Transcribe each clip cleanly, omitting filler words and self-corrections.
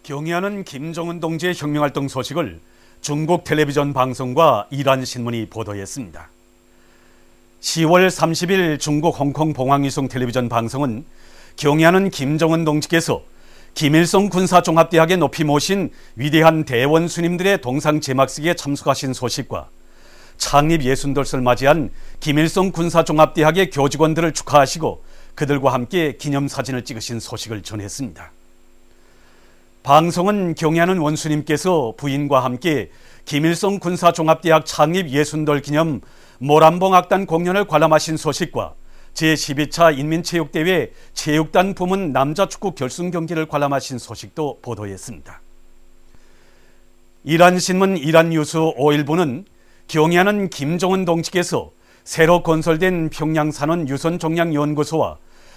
경의하는 김정은 동지의 혁명활동 소식을 중국 텔레비전 방송과 이란 신문이 보도했습니다. 10월 30일 중국 홍콩 봉황위성 텔레비전 방송은 경의하는 김정은 동지께서 김일성 군사종합대학에 높이 모신 위대한 대원 스님들의 동상 제막식에 참석하신 소식과 창립 60돌을 맞이한 김일성 군사종합대학의 교직원들을 축하하시고 그들과 함께 기념사진을 찍으신 소식을 전했습니다. 방송은 경의하는 원수님께서 부인과 함께 김일성 군사종합대학 창립 60돌 기념 모란봉악단 공연을 관람하신 소식과 제12차 인민체육대회 체육단 부문 남자축구 결승 경기를 관람하신 소식도 보도했습니다. 이란 신문 이란 뉴스 5일부는 경의하는 김정은 동지께서 새로 건설된 평양산원 유선종량연구소와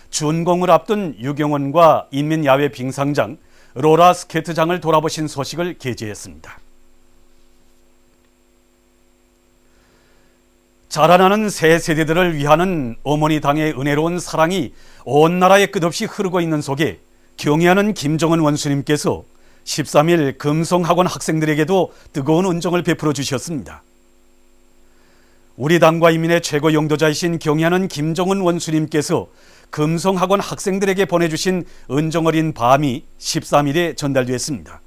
준공을 앞둔 유경원과 인민야외 빙상장, 로라 스케이트장을 돌아보신 소식을 게재했습니다. 자라나는 새 세대들을 위하는 어머니 당의 은혜로운 사랑이 온 나라에 끝없이 흐르고 있는 속에 경의하는 김정은 원수님께서 13일 금성학원 학생들에게도 뜨거운 은총을 베풀어 주셨습니다. 우리 당과 인민의 최고 영도자이신 경의하는 김정은 원수님께서 금성학원 학생들에게 보내주신 은총어린 밤이 13일에 전달됐습니다.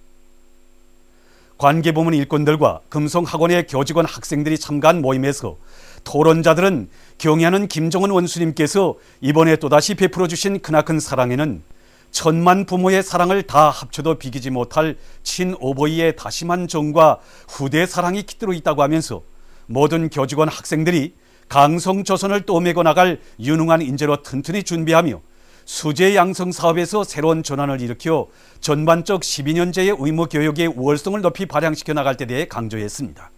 관계부문 일꾼들과 금성학원의 교직원 학생들이 참가한 모임에서 토론자들은 경의하는 김정은 원수님께서 이번에 또다시 베풀어 주신 크나큰 사랑에는 천만 부모의 사랑을 다 합쳐도 비기지 못할 친오버이의 다심한 정과 후대 사랑이 깃들어 있다고 하면서 모든 교직원 학생들이 강성조선을 떠매고 나갈 유능한 인재로 튼튼히 준비하며 수재 양성 사업에서 새로운 전환을 일으켜 전반적 12년제의 의무교육의 우월성을 높이 발양시켜 나갈 때 대해 강조했습니다.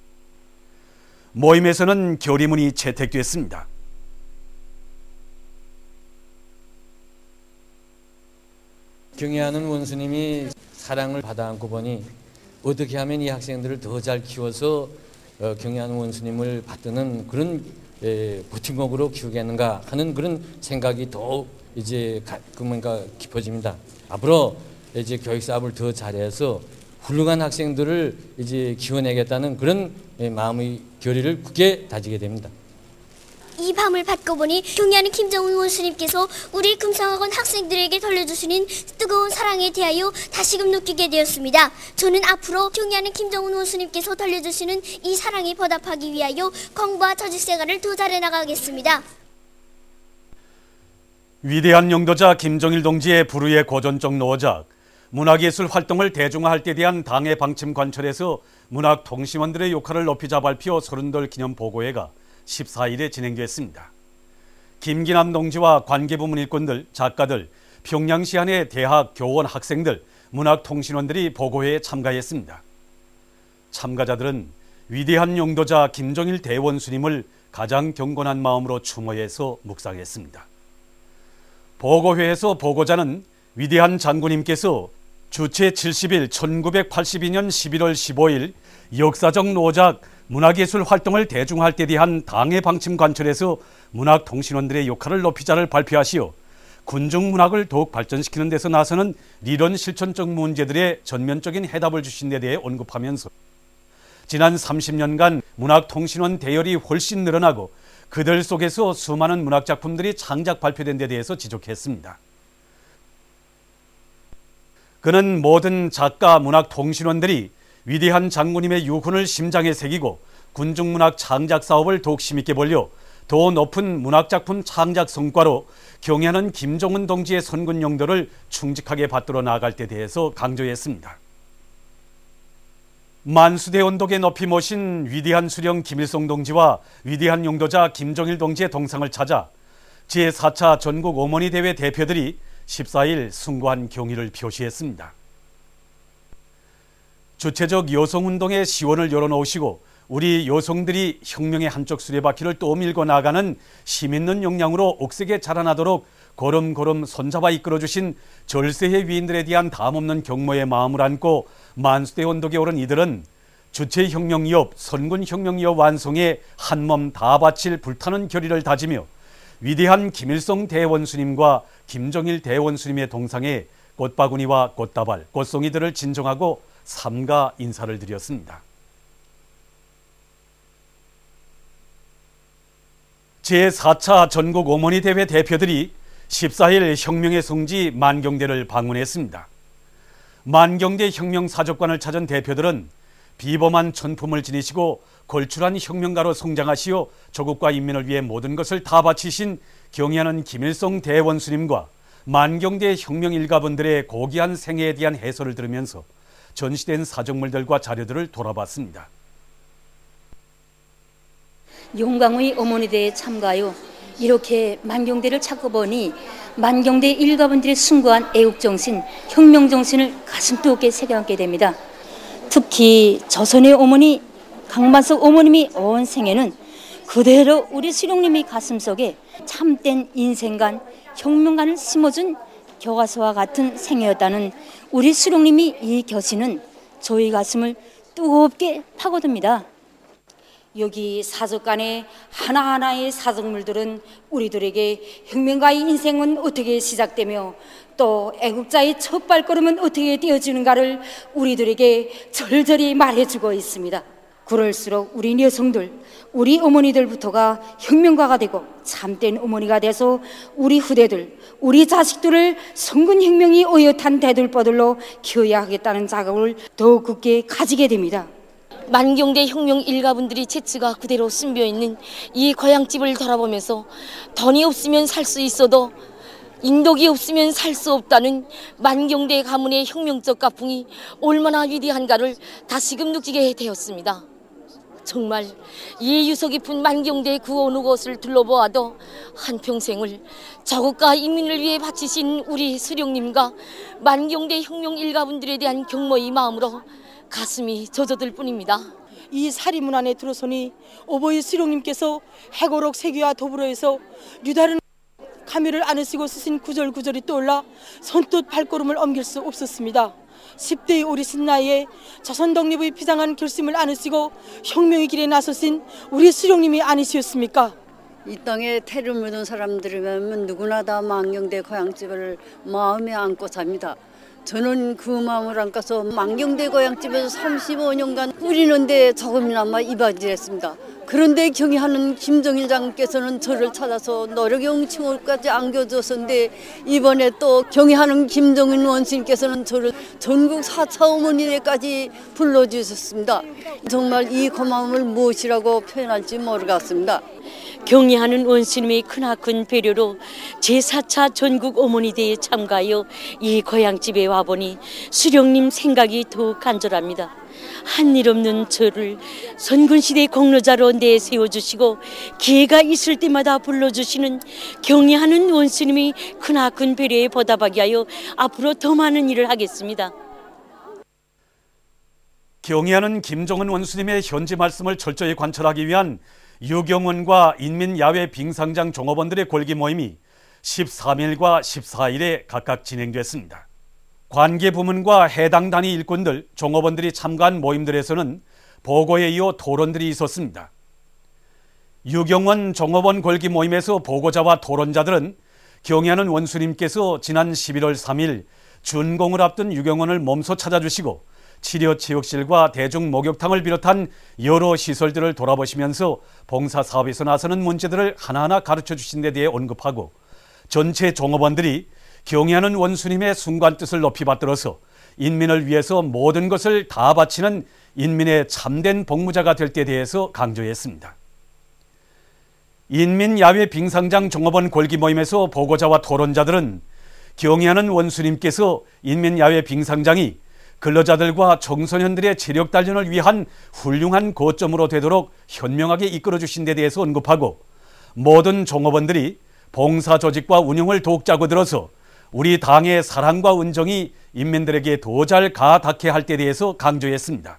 모임에서는 결의문이 채택됐습니다. 경의하는 원수님이 사랑을 받아 안고 보니 어떻게 하면 이 학생들을 더 잘 키워서 경의하는 원수님을 받드는 그런 버팀목으로 키우겠는가 하는 그런 생각이 더욱 이제 뭔가 깊어집니다. 앞으로 이제 교육 사업을 더 잘해서 훌륭한 학생들을 이제 키워내겠다는 그런 마음의 결의를 굳게 다지게 됩니다. 이 밤을 받고 보니 경의하는 김정은 원수님께서 우리 금성학원 학생들에게 돌려주시는 뜨거운 사랑에 대하여 다시금 느끼게 되었습니다. 저는 앞으로 경의하는 김정은 원수님께서 돌려주시는 이 사랑에 보답하기 위하여 공부와 조직생활을 더 잘해 나가겠습니다. 위대한 영도자 김정일 동지의 불후의 고전적 노작, 문학예술 활동을 대중화할 때 대한 당의 방침 관철에서 문학통신원들의 역할을 높이자 발표 30돌 기념보고회가 14일에 진행됐습니다. 김기남 동지와 관계부문 일꾼들, 작가들, 평양시 안의 대학, 교원, 학생들, 문학통신원들이 보고회에 참가했습니다. 참가자들은 위대한 영도자 김정일 대원수님을 가장 경건한 마음으로 추모해서 묵상했습니다. 보고회에서 보고자는 위대한 장군님께서 주체 70일 1982년 11월 15일 역사적 노작 문학예술 활동을 대중화할 때 대한 당의 방침 관철에서 문학통신원들의 역할을 높이자를 발표하시어 군중문학을 더욱 발전시키는 데서 나서는理론 실천적 문제들의 전면적인 해답을 주신 데 대해 언급하면서 지난 30년간 문학통신원 대열이 훨씬 늘어나고 그들 속에서 수많은 문학작품들이 창작 발표된 데 대해서 지적했습니다. 그는 모든 작가, 문학통신원들이 위대한 장군님의 유훈을 심장에 새기고 군중문학 창작 사업을 더욱 힘있게 벌려 더 높은 문학작품 창작 성과로 경의하는 김정은 동지의 선군 용도를 충직하게 받들어 나아갈 때 대해서 강조했습니다. 만수대 언덕에 높이 모신 위대한 수령 김일성 동지와 위대한 용도자 김정일 동지의 동상을 찾아 제4차 전국 어머니 대회 대표들이 14일 숭고한 경의를 표시했습니다. 주체적 여성운동의 시원을 열어놓으시고 우리 여성들이 혁명의 한쪽 수레바퀴를 또 밀고 나가는 힘있는 역량으로 억세게 자라나도록 걸음걸음 손잡아 이끌어주신 절세의 위인들에 대한 담없는 경모의 마음을 안고 만수대 언덕에 오른 이들은 주체혁명이업, 선군혁명이업 완성에 한몸 다 바칠 불타는 결의를 다지며 위대한 김일성 대원수님과 김정일 대원수님의 동상에 꽃바구니와 꽃다발, 꽃송이들을 진정하고 삼가 인사를 드렸습니다. 제4차 전국 어머니 대회 대표들이 14일 혁명의 성지 만경대를 방문했습니다. 만경대 혁명사적관을 찾은 대표들은 비범한 천품을 지니시고 걸출한 혁명가로 성장하시어 조국과 인민을 위해 모든 것을 다 바치신 경의하는 김일성 대원수님과 만경대 혁명 일가분들의 고귀한 생애에 대한 해설을 들으면서 전시된 사적물들과 자료들을 돌아봤습니다. 용광의 어머니대에 참가하여 이렇게 만경대를 찾고 보니 만경대 일가분들이 숭고한 애국정신, 혁명정신을 가슴 뜨겁게 새겨안게 됩니다. 특히 조선의 어머니 강반석 어머님이 온 생애는 그대로 우리 수령님의 가슴속에 참된 인생관, 혁명관을 심어준 교과서와 같은 생애였다는 우리 수령님이 이 교시는 저희 가슴을 뜨겁게 파고듭니다. 여기 사적관의 하나하나의 사적물들은 우리들에게 혁명가의 인생은 어떻게 시작되며 또 애국자의 첫 발걸음은 어떻게 띄어지는가를 우리들에게 절절히 말해주고 있습니다. 그럴수록 우리 여성들, 우리 어머니들부터가 혁명가가 되고 참된 어머니가 돼서 우리 후대들, 우리 자식들을 성군혁명이 어엿한 대들보들로 키워야 하겠다는 자각을 더욱 굳게 가지게 됩니다. 만경대 혁명 일가분들이 채취가 그대로 숨겨있는 이 고향집을 돌아보면서 돈이 없으면 살 수 있어도 인덕이 없으면 살 수 없다는 만경대 가문의 혁명적 가풍이 얼마나 위대한가를 다시금 느끼게 되었습니다. 정말 이 유서 깊은 만경대 그 어느 곳을 둘러보아도 한평생을 조국과 인민을 위해 바치신 우리 수령님과 만경대 혁명 일가분들에 대한 경모의 마음으로 가슴이 젖어들 뿐입니다. 이 사리문 안에 들어서니 오보이 수령님께서 해고록 세계와 더불어해서 유다른 가미를 안으시고 쓰신 구절구절이 떠올라 선뜻 발걸음을 옮길 수 없었습니다. 10대의 어리신 나이에 조선 독립의 비장한 결심을 안으시고 혁명의 길에 나서신 우리 수령님이 아니시었습니까? 이 땅에 태를 묻은 사람들이면 누구나 다 만경대 고향집을 마음에 안고 삽니다. 저는 그 마음을 안고서 만경대 고향집에서 35년간 뿌리는데 조금이나마 이바지했습니다. 그런데 경의하는 김정일 장께서는 저를 찾아서 노력용 칭호까지 안겨줬었는데 이번에 또 경의하는 김정일 원수님께서는 저를 전국 4차 어머니대까지 불러주셨습니다. 정말 이 고마움을 무엇이라고 표현할지 모르겠습니다. 경의하는 원수님의 크나큰 배려로 제4차 전국 어머니대에 참가하여 이 고향집에 와보니 수령님 생각이 더욱 간절합니다. 한일 없는 저를 선군시대 공로자로 내세워주시고 기회가 있을 때마다 불러주시는 경의하는 원수님의 크나큰 배려에 보답하기 위하여 앞으로 더 많은 일을 하겠습니다. 경의하는 김정은 원수님의 현지 말씀을 철저히 관철하기 위한 유경원과 인민야외 빙상장 종업원들의 골기 모임이 13일과 14일에 각각 진행됐습니다. 관계부문과 해당 단위 일꾼들, 종업원들이 참가한 모임들에서는 보고에 이어 토론들이 있었습니다. 유경원 종업원 골기 모임에서 보고자와 토론자들은 경의하는 원수님께서 지난 11월 3일 준공을 앞둔 유경원을 몸소 찾아주시고 치료체육실과 대중목욕탕을 비롯한 여러 시설들을 돌아보시면서 봉사사업에서 나서는 문제들을 하나하나 가르쳐 주신 데 대해 언급하고 전체 종업원들이 경의하는 원수님의 순간 뜻을 높이 받들어서 인민을 위해서 모든 것을 다 바치는 인민의 참된 복무자가 될 때에 대해서 강조했습니다. 인민야외 빙상장 종업원 골기 모임에서 보고자와 토론자들은 경의하는 원수님께서 인민야외 빙상장이 근로자들과 청소년들의 체력 단련을 위한 훌륭한 거점으로 되도록 현명하게 이끌어 주신 데 대해서 언급하고 모든 종업원들이 봉사 조직과 운영을 더욱 짜고 들어서 우리 당의 사랑과 은정이 인민들에게 더 잘 가닿게 할 때 대해서 강조했습니다.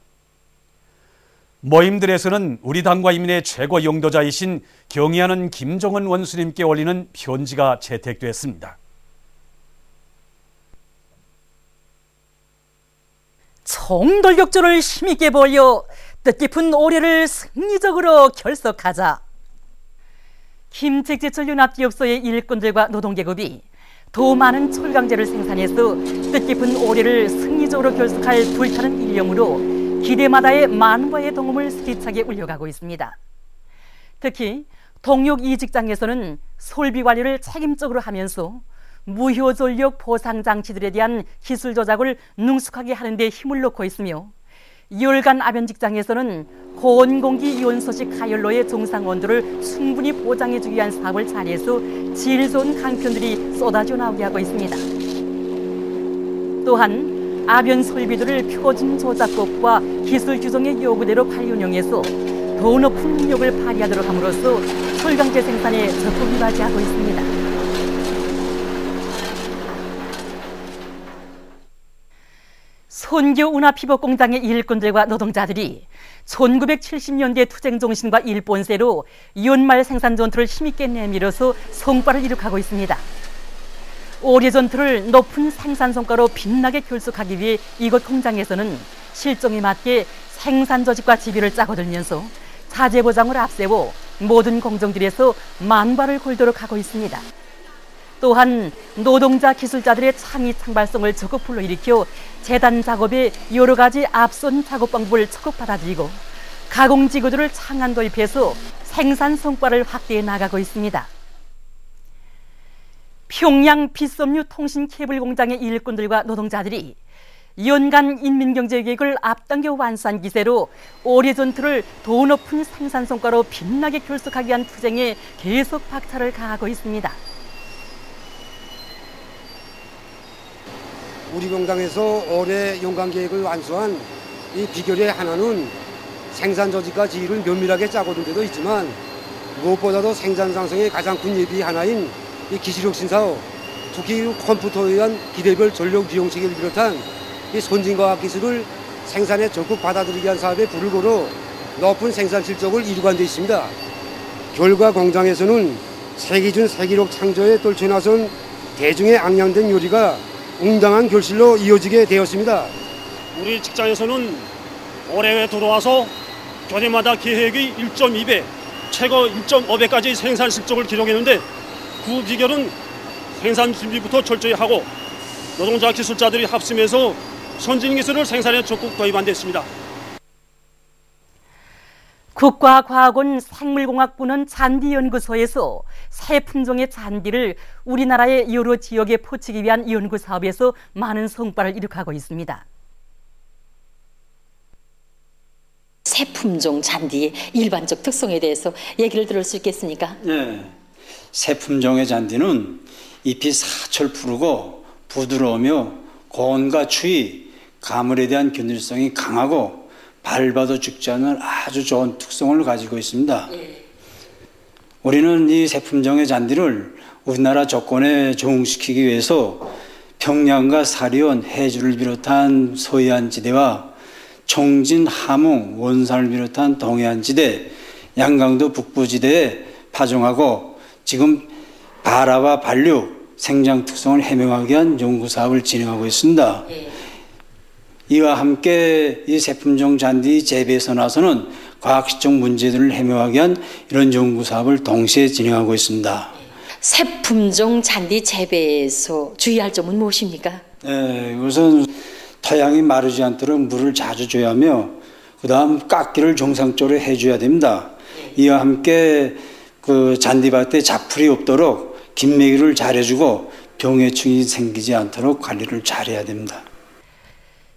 모임들에서는 우리 당과 인민의 최고 영도자이신 경의하는 김정은 원수님께 올리는 편지가 채택됐습니다. 총돌격조를 힘있게 벌여 뜻깊은 올해를 승리적으로 결석하자. 김책제철 연합기업소의 일꾼들과 노동계급이 더 많은 철강제를 생산해서 뜻깊은 오래를 승리적으로 결속할 불타는 일념으로 기대마다의 만과의 동음을 세차게 울려가고 있습니다. 특히 동육 이직장에서는 설비 관리를 책임적으로 하면서 무효전력 보상 장치들에 대한 기술 조작을 능숙하게 하는 데 힘을 놓고 있으며, 열간 아변 직장에서는 고온 공기 이온소식 가열로의 정상 온도를 충분히 보장해주기 위한 사업을 잘해서 질 좋은 강편들이 쏟아져 나오게 하고 있습니다. 또한 아변 설비들을 표준 조작법과 기술 규정의 요구대로 관리 운영해서 더 높은 능력을 발휘하도록 함으로써 철강제 생산에 적극 이바지하고 있습니다. 손교 운하피복공장의 일꾼들과 노동자들이 1970년대 투쟁 정신과 일본세로 연말 생산 전투를 힘있게 내밀어서 성과를 이룩하고 있습니다. 오래 전투를 높은 생산 성과로 빛나게 결속하기 위해 이곳 공장에서는 실정에 맞게 생산 조직과 지비를 짜고 들면서 자재 보장을 앞세워 모든 공정들에서 만발을 걸도록 하고 있습니다. 또한 노동자 기술자들의 창의 창발성을 적극 불러일으켜 재단 작업에 여러 가지 앞선 작업 방법을 적극 받아들이고 가공지구들을 창안 도입해서 생산 성과를 확대해 나가고 있습니다. 평양 빗섬유 통신 케이블 공장의 일꾼들과 노동자들이 연간 인민경제계획을 앞당겨 완수한 기세로 오래 전투를 더 높은 생산 성과로 빛나게 결속하기 위한 투쟁에 계속 박차를 가하고 있습니다. 우리 공장에서 올해 연간계획을 완수한 이 비결의 하나는 생산 조직과 지휘를 면밀하게 짜고든 데도 있지만, 무엇보다도 생산 상승의 가장 큰 예비 하나인 이 기술혁신 사업, 특히 컴퓨터에 의한 기대별 전력 이용 체계를 비롯한 이 선진과학 기술을 생산에 적극 받아들이기 위한 사업에 불을 걸어 높은 생산 실적을 이루고 데 있습니다. 결과 공장에서는 세기준 세기록 창조에 떨쳐나선 대중의 악량된 요리가 응당한 결실로 이어지게 되었습니다. 우리 직장에서는 올해 들어와서 교대마다 계획의 1.2배, 최고 1.5배까지 생산 실적을 기록했는데, 그 비결은 생산 준비부터 철저히 하고 노동자 기술자들이 합심해서 선진 기술을 생산에 적극 도입한 데 있습니다. 국가과학원 생물공학부는 잔디연구소에서 새 품종의 잔디를 우리나라의 여러 지역에 포치기 위한 연구사업에서 많은 성과를 이룩하고 있습니다. 새 품종 잔디의 일반적 특성에 대해서 얘기를 들을 수 있겠습니까? 네, 새 품종의 잔디는 잎이 사철 푸르고 부드러우며 고온과 추위, 가물에 대한 견딜성이 강하고 밟아도 죽지 않는 아주 좋은 특성을 가지고 있습니다. 우리는 이 새 품종의 잔디를 우리나라 조건에 적응시키기 위해서 평양과 사리온, 해주를 비롯한 서해안 지대와 청진, 함흥, 원산을 비롯한 동해안 지대, 양강도 북부 지대에 파종하고 지금 발화와 반륙, 생장 특성을 해명하기 위한 연구사업을 진행하고 있습니다. 이와 함께 이 새 품종 잔디 재배에서 나서는 과학시적 문제들을 해명하기 위한 이런 연구사업을 동시에 진행하고 있습니다. 새 품종 잔디 재배에서 주의할 점은 무엇입니까? 네, 우선 토양이 마르지 않도록 물을 자주 줘야 하며, 그 다음 깎기를 정상적으로 해줘야 됩니다. 이와 함께 그 잔디밭에 잡풀이 없도록 김매기를 잘해주고 병해충이 생기지 않도록 관리를 잘해야 됩니다.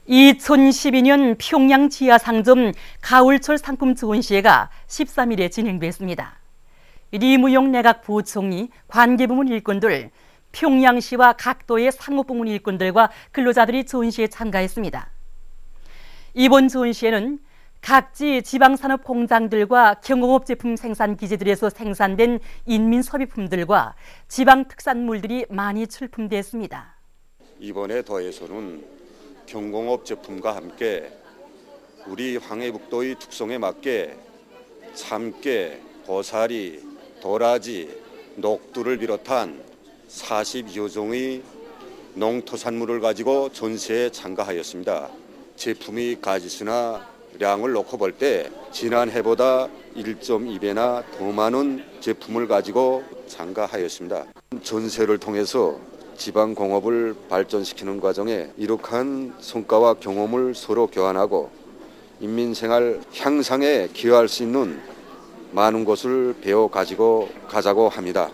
2012년 평양 지하상점 가을철 상품 지원시회가 13일에 진행됐습니다. 리무용 내각 부총리, 관계부문 일꾼들, 평양시와 각도의 상업부문 일꾼들과 근로자들이 지원시에 참가했습니다. 이번 지원시에는 각지 지방산업 공장들과 경공업 제품 생산 기지들에서 생산된 인민소비품들과 지방 특산물들이 많이 출품됐습니다. 이번에 더해서는 경공업 제품과 함께 우리 황해북도의 특성에 맞게 참깨, 고사리, 도라지, 녹두를 비롯한 42여 종의 농토산물을 가지고 전시에 참가하였습니다. 제품의 가짓수나 량을 놓고 볼 때 지난해보다 1.2배나 더 많은 제품을 가지고 참가하였습니다. 전시를 통해서 지방 공업을 발전시키는 과정에 이룩한 성과와 경험을 서로 교환하고 인민 생활 향상에 기여할 수 있는 많은 것을 배워 가지고 가자고 합니다.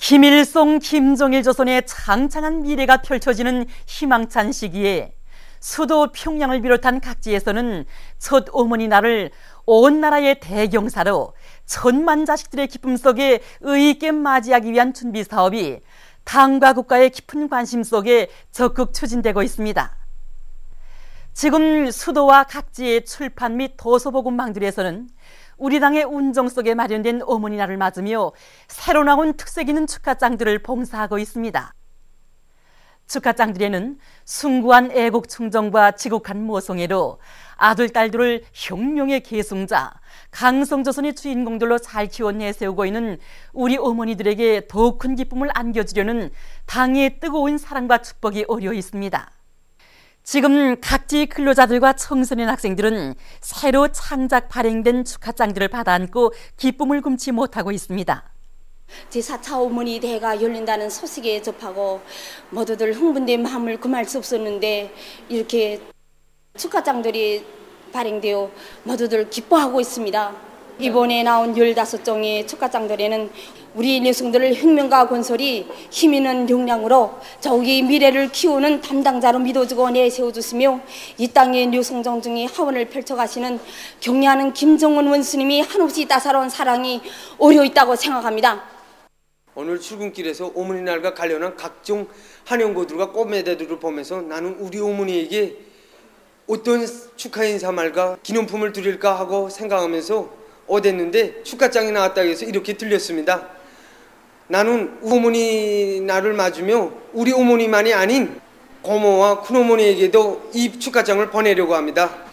김일성, 김정일 조선의 창창한 미래가 펼쳐지는 희망찬 시기에 수도 평양을 비롯한 각지에서는 첫 어머니날을 온 나라의 대경사로 천만 자식들의 기쁨 속에 의의 있게 맞이하기 위한 준비 사업이 당과 국가의 깊은 관심 속에 적극 추진되고 있습니다. 지금 수도와 각지의 출판 및 도서보급망들에서는 우리 당의 운정 속에 마련된 어머니날을 맞으며 새로 나온 특색 있는 축하장들을 봉사하고 있습니다. 축하장들에는 숭고한 애국 충정과 지국한 모성애로 아들, 딸들을 혁명의 계승자, 강성조선의 주인공들로 잘 키워 내세우고 있는 우리 어머니들에게 더욱 큰 기쁨을 안겨주려는 당의 뜨거운 사랑과 축복이 어려 있습니다. 지금 각지 근로자들과 청소년 학생들은 새로 창작 발행된 축하장들을 받아안고 기쁨을 금치 못하고 있습니다. 제4차 어머니 대회가 열린다는 소식에 접하고 모두들 흥분된 마음을 금할 수 없었는데 이렇게 축하장들이 발행되어 모두들 기뻐하고 있습니다. 이번에 나온 15종의 축하장들에는 우리 여성들을 혁명가 건설이 힘있는 역량으로 저기 미래를 키우는 담당자로 믿어주고 내세워주시며 이 땅의 여성 정중의 하원을 펼쳐가시는 경애하는 김정은 원수님이 한없이 따사로운 사랑이 어려 있다고 생각합니다. 오늘 출근길에서 어머니날과 관련한 각종 한영고들과 꽃매대들을 보면서 나는 우리 어머니에게 어떤 축하 인사 말과 기념품을 드릴까 하고 생각하면서 어댔는데 축하장이 나왔다고 해서 이렇게 들렸습니다. 나는 어머니 날을 맞으며 우리 어머니만이 아닌 고모와 큰어머니에게도 이 축하장을 보내려고 합니다.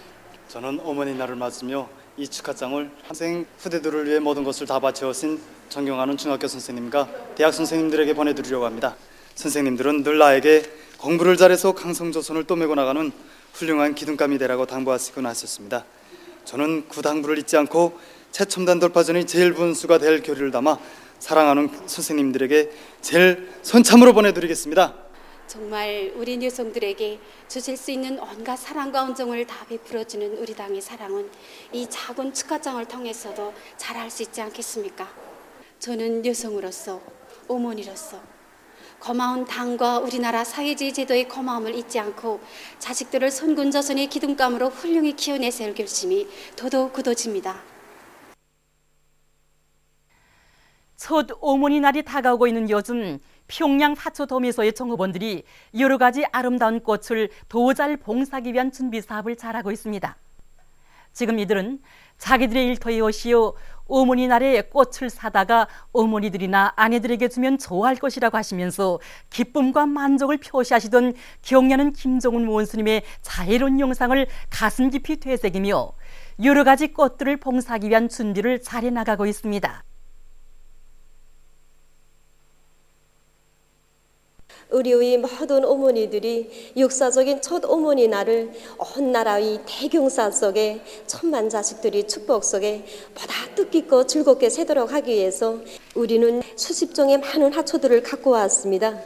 저는 어머니 날을 맞으며 이 축하장을 학생 후대들을 위해 모든 것을 다 바쳐오신 존경하는 중학교 선생님과 대학 선생님들에게 보내드리려고 합니다. 선생님들은 늘 나에게 공부를 잘해서 강성조선을 떠매고 나가는 훌륭한 기둥감이 되라고 당부하시곤 하셨습니다. 저는 그 당부를 잊지 않고 최첨단 돌파전이 제일 분수가 될 교리를 담아 사랑하는 선생님들에게 제일 손참으로 보내드리겠습니다. 정말 우리 여성들에게 주실 수 있는 온갖 사랑과 온정을 다 베풀어주는 우리 당의 사랑은 이 작은 축하장을 통해서도 잘할 수 있지 않겠습니까? 저는 여성으로서, 어머니로서 고마운 당과 우리나라 사회주의 제도의 고마움을 잊지 않고 자식들을 선군조선의 기둥감으로 훌륭히 키워내세울 결심이 더더욱 굳어집니다. 첫 어머니 날이 다가오고 있는 요즘 평양 화초도매소의 종업원들이 여러 가지 아름다운 꽃을 더 잘 봉사하기 위한 준비 사업을 잘하고 있습니다. 지금 이들은 자기들의 일터에 오시어 어머니 날에 꽃을 사다가 어머니들이나 아내들에게 주면 좋아할 것이라고 하시면서 기쁨과 만족을 표시하시던 경애하는 김정은 원수님의 자애로운 영상을 가슴 깊이 되새기며 여러 가지 꽃들을 봉사하기 위한 준비를 잘해 나가고 있습니다. 우리의 모든 어머니들이 역사적인 첫 어머니 날을 온 나라의 대경사 속에 천만 자식들이 축복 속에 보다 뜻깊고 즐겁게 새도록 하기 위해서 우리는 수십 종의 많은 화초들을 갖고 왔습니다.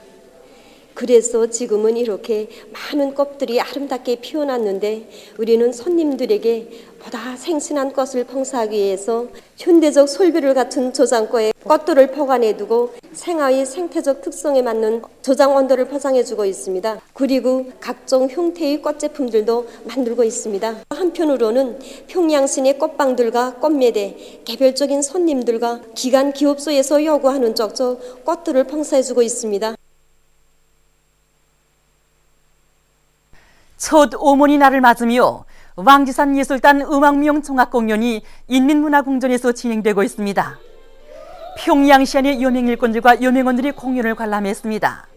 그래서 지금은 이렇게 많은 꽃들이 아름답게 피어났는데 우리는 손님들에게 보다 생신한 꽃을 봉사하기 위해서 현대적 설비를 갖춘 저장고에 꽃들을 보관해두고 생화의 생태적 특성에 맞는 저장 온도를 보장해주고 있습니다. 그리고 각종 형태의 꽃 제품들도 만들고 있습니다. 한편으로는 평양시내 꽃방들과 꽃매대, 개별적인 손님들과 기관 기업소에서 요구하는 쪽쪽 꽃들을 봉사해주고 있습니다. 첫 어머니 날을 맞으며 왕지산 예술단 음악무용 종합공연이 인민문화궁전에서 진행되고 있습니다. 평양시안의 여명일꾼들과 여명원들이 공연을 관람했습니다.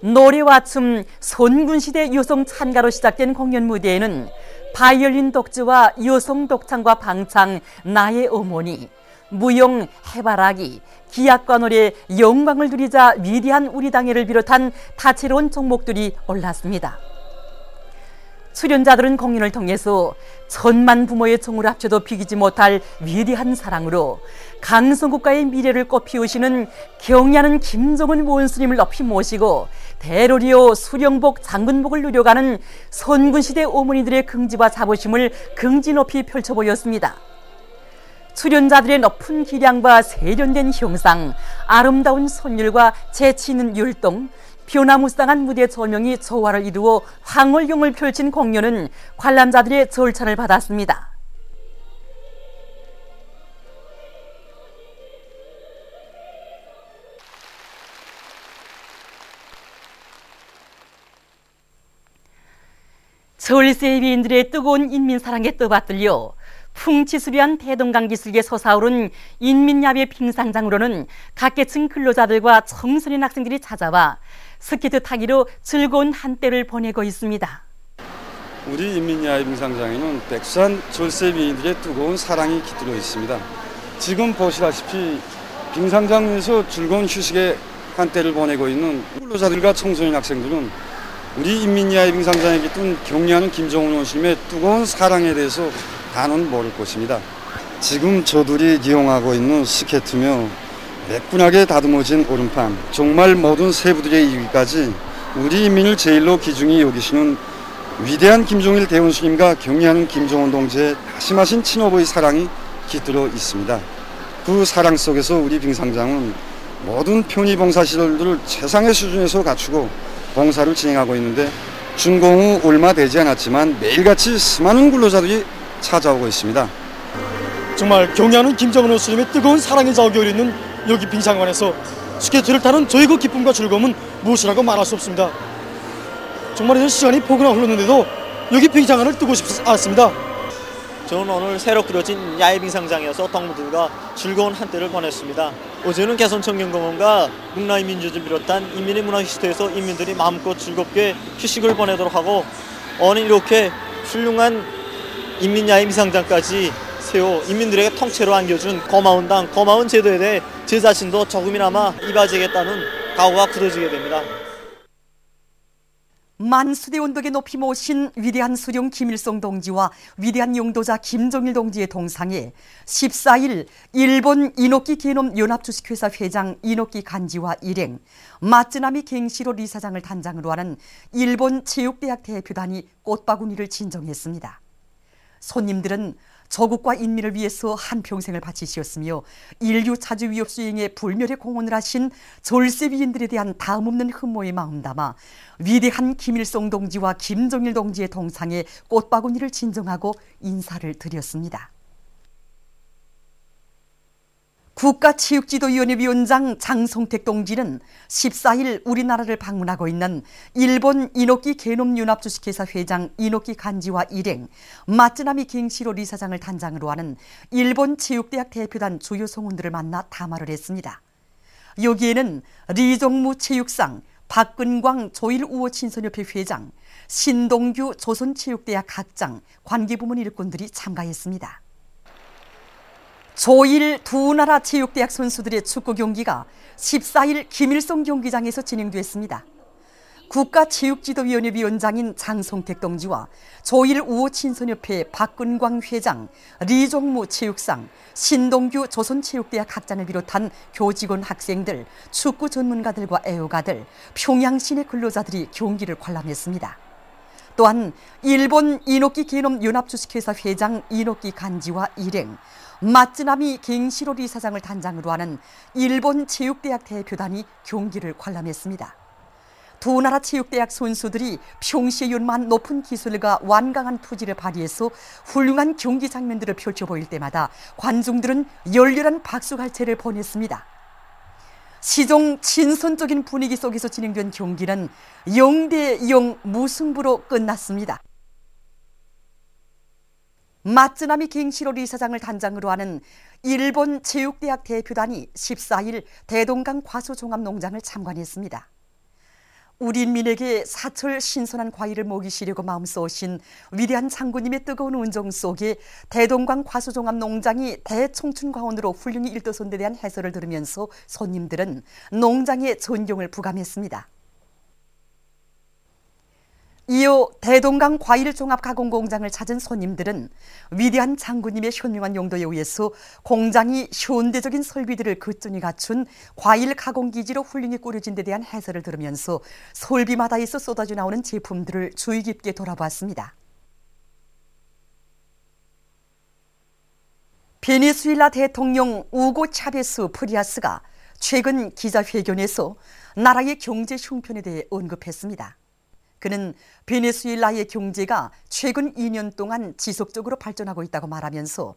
노래와 춤, 손군시대 여성 찬가로 시작된 공연 무대에는 바이올린 독주와 여성 독창과 방창, 나의 어머니, 무용, 해바라기, 기악과 노래, 영광을 누리자 위대한 우리 당해를 비롯한 다채로운 종목들이 올랐습니다. 출연자들은 공연을 통해서 천만 부모의 정을 합쳐도 비기지 못할 위대한 사랑으로 강성국가의 미래를 꽃피우시는 경야는 김정은 원수님을 높이 모시고 대로리오 수령복 장군복을 누려가는 선군시대 어머니들의 긍지와 자부심을 긍지 높이 펼쳐 보였습니다. 출연자들의 높은 기량과 세련된 형상, 아름다운 선율과 재치 있는 율동, 변화무쌍한 무대 조명이 조화를 이루어 황홀경을 펼친 공연은 관람자들의 절찬을 받았습니다. 절세비인들의 뜨거운 인민사랑에 떠받들려 풍치수려한 대동강 기슭에 솟아오른 인민야외 빙상장으로는 각계층 근로자들과 청소년 학생들이 찾아와 스케이트 타기로 즐거운 한때를 보내고 있습니다. 우리 인민야외 빙상장에는 백수한 절세비인들의 뜨거운 사랑이 깃들어 있습니다. 지금 보시다시피 빙상장에서 즐거운 휴식의 한때를 보내고 있는 근로자들과 청소년 학생들은 우리 인민야외 빙상장에 깃든 경례하는 김정은 원수님의 뜨거운 사랑에 대해서 다는 모를 것입니다. 지금 저들이 이용하고 있는 스케이트며 매끈하게 다듬어진 오른판, 정말 모든 세부들의 이기까지 우리 인민을 제일로 귀중히 여기시는 위대한 김종일 대원수님과 경례하는 김정은 동지의 다심하신 친어버의 사랑이 깃들어 있습니다. 그 사랑 속에서 우리 빙상장은 모든 편의봉사시설들을 최상의 수준에서 갖추고 봉사를 진행하고 있는데 준공 후 얼마 되지 않았지만 매일같이 수많은 근로자들이 찾아오고 있습니다. 정말 경애하는 김정은 원수님의 뜨거운 사랑의 자욱이 어리는 여기 빙상관에서 스케이트를 타는 저희 그 기쁨과 즐거움은 무엇이라고 말할 수 없습니다. 정말 이런 시간이 포근하 흘렀는데도 여기 빙상관을 뜨고 싶지 않습니다. 저는 오늘 새로 꾸려진 야외 빙상장에서 동무들과 즐거운 한때를 보냈습니다. 어제는 개선청년공원과 문화인민주주를 비롯한 인민의 문화시스터에서 인민들이 마음껏 즐겁게 휴식을 보내도록 하고 오늘 이렇게 훌륭한 인민야외 빙상장까지 세워 인민들에게 통째로 안겨준 고마운 당, 고마운 제도에 대해 제 자신도 조금이나마 이바지겠다는 각오가 굳어지게 됩니다. 만수대 언덕에 높이 모신 위대한 수령 김일성 동지와 위대한 용도자 김정일 동지의 동상에 14일 일본 이노키 게놈 연합주식회사 회장 이노키 간지와 일행, 마츠나미 갱시로 이사장을 단장으로 하는 일본 체육대학 대표단이 꽃바구니를 진정했습니다. 손님들은 조국과 인민을 위해서 한평생을 바치시었으며 인류 차주 위협 수행에 불멸의 공헌을 하신 절세비인들에 대한 다음없는 흠모의 마음 담아 위대한 김일성 동지와 김정일 동지의 동상에 꽃바구니를 진정하고 인사를 드렸습니다. 국가체육지도위원회 위원장 장성택 동지는 14일 우리나라를 방문하고 있는 일본 이노키 게놈 연합주식회사 회장 이노키 간지와 일행, 마츠나미 갱시로 이사장을 단장으로 하는 일본 체육대학 대표단 주요 성원들을 만나 담화를 했습니다. 여기에는 리종무 체육상, 박근광 조일우호 친선협회 회장, 신동규 조선체육대학 학장, 관계부문 일꾼들이 참가했습니다. 조일 두 나라 체육대학 선수들의 축구 경기가 14일 김일성 경기장에서 진행됐습니다. 국가체육지도위원회 위원장인 장성택 동지와 조일 우호 친선협회 박근광 회장, 리종무 체육상, 신동규 조선체육대학 학장을 비롯한 교직원 학생들, 축구 전문가들과 애호가들, 평양시내 근로자들이 경기를 관람했습니다. 또한 일본 이노키 게놈 연합주식회사 회장 이노키 간지와 일행, 마츠나미 갱시로 이사장을 단장으로 하는 일본 체육대학 대표단이 경기를 관람했습니다. 두 나라 체육대학 선수들이 평시에 연마한 높은 기술과 완강한 투지를 발휘해서 훌륭한 경기 장면들을 펼쳐 보일 때마다 관중들은 열렬한 박수갈채를 보냈습니다. 시종 친선적인 분위기 속에서 진행된 경기는 0대0 무승부로 끝났습니다. 마츠나미 갱시로 이사장을 단장으로 하는 일본 체육대학 대표단이 14일 대동강 과수종합농장을 참관했습니다. 우리 인민에게 사철 신선한 과일을 먹이 시려고 마음 쏘신 위대한 장군님의 뜨거운 운정 속에 대동강 과수종합 농장이 대청춘과원으로 훌륭히 일도선 데 대한 해설을 들으면서 손님들은 농장의 존경을 부감했습니다. 이어 대동강 과일 종합 가공 공장을 찾은 손님들은 위대한 장군님의 현명한 용도에 의해서 공장이 현대적인 설비들을 그전히 갖춘 과일 가공 기지로 훌륭히 꾸려진 데 대한 해설을 들으면서 설비마다에서 쏟아져 나오는 제품들을 주의 깊게 돌아보았습니다. 베네수엘라 대통령 우고 차베스 프리아스가 최근 기자회견에서 나라의 경제 형편에 대해 언급했습니다. 그는 베네수엘라의 경제가 최근 2년 동안 지속적으로 발전하고 있다고 말하면서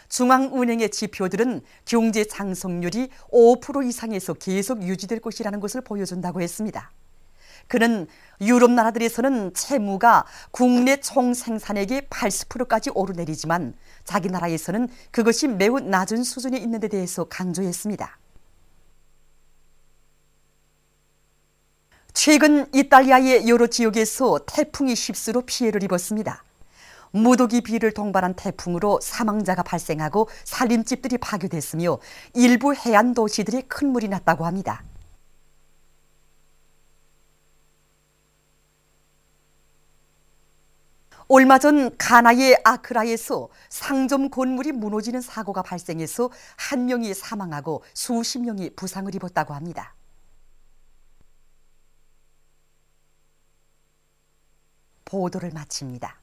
중앙은행의 지표들은 경제 상승률이 5% 이상에서 계속 유지될 것이라는 것을 보여준다고 했습니다. 그는 유럽 나라들에서는 채무가 국내 총생산액의 80%까지 오르내리지만 자기 나라에서는 그것이 매우 낮은 수준에 있는 데 대해서 강조했습니다. 최근 이탈리아의 여러 지역에서 태풍이 휩쓸어 피해를 입었습니다. 무더기 비를 동반한 태풍으로 사망자가 발생하고 살림집들이 파괴됐으며 일부 해안 도시들이 큰 물이 났다고 합니다. 얼마 전 가나의 아크라에서 상점 건물이 무너지는 사고가 발생해서 1명이 사망하고 수십 명이 부상을 입었다고 합니다. 보도를 마칩니다.